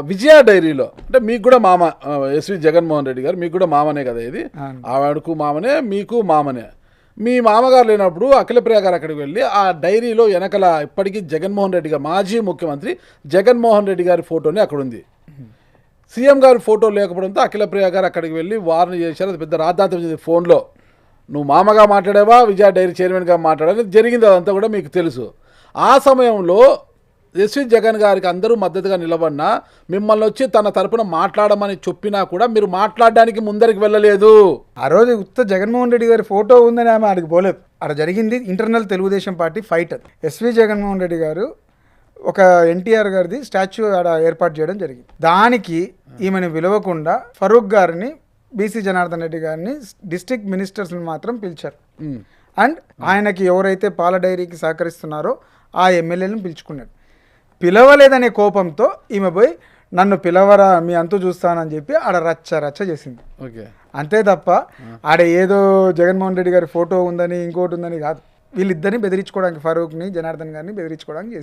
విజయ డైరీలో అంటే మీకు కూడా మామ ఎస్వి జగన్మోహన్ రెడ్డి గారు మీకు కూడా మామనే కదా ఇది, ఆవిడకు మామనే మీకు మామనే. మీ మామగారు లేనప్పుడు అఖిలప్రియ గారు అక్కడికి వెళ్ళి ఆ డైరీలో వెనకల ఇప్పటికీ జగన్మోహన్ రెడ్డి గారు మాజీ ముఖ్యమంత్రి జగన్మోహన్ రెడ్డి గారి ఫోటోనే అక్కడ ఉంది. సీఎం గారి ఫోటో లేకపోవడంతో అఖిలప్రియ గారు అక్కడికి వెళ్ళి వార్న్ చేశారు. అది పెద్ద రాద్ధాంతం జరిగింది. ఫోన్లో నువ్వు మామగా మాట్లాడావా విజయ డైరీ చైర్మన్గా మాట్లాడాలి జరిగింది, అదంతా కూడా మీకు తెలుసు. ఆ సమయంలో ఎస్వి జగన్ గారికి అందరూ మద్దతుగా నిలబడినా మిమ్మల్ని వచ్చి తన తరపున మాట్లాడమని చెప్పినా కూడా మీరు మాట్లాడడానికి ముందరికి వెళ్ళలేదు. ఆ రోజు ఉత్త జగన్మోహన్ రెడ్డి గారి ఫోటో ఉందని ఆమె ఆడికి పోలేదు. అక్కడ జరిగింది internal Telugu Desam party fight. S V Jaganmohan Reddy గారు ఒక ఎన్టీఆర్ గారిది స్టాచ్యూ ఆడ ఏర్పాటు చేయడం జరిగింది. దానికి ఈమెను పిలవకుండా ఫరూక్ గారిని, బీసీ జనార్దన్ రెడ్డి గారిని, డిస్ట్రిక్ట్ మినిస్టర్స్ని మాత్రం పిలిచారు. అండ్ ఆయనకి ఎవరైతే పాల డైరీకి సహకరిస్తున్నారో ఆ ఎమ్మెల్యేలను పిలుచుకున్నాడు. పిలవలేదనే కోపంతో ఈమె పోయి నన్ను పిలవరా మీ అంతు చూస్తానని చెప్పి ఆడ రచ్చ చేసింది. ఓకే, అంతే తప్ప ఆడ ఏదో జగన్మోహన్ రెడ్డి గారి ఫోటో ఉందని ఇంకోటి ఉందని కాదు. వీళ్ళిద్దరిని బెదిరించుకోవడానికి, ఫరూక్ని జనార్దన్ గారిని బెదిరించుకోవడానికి చేసింది.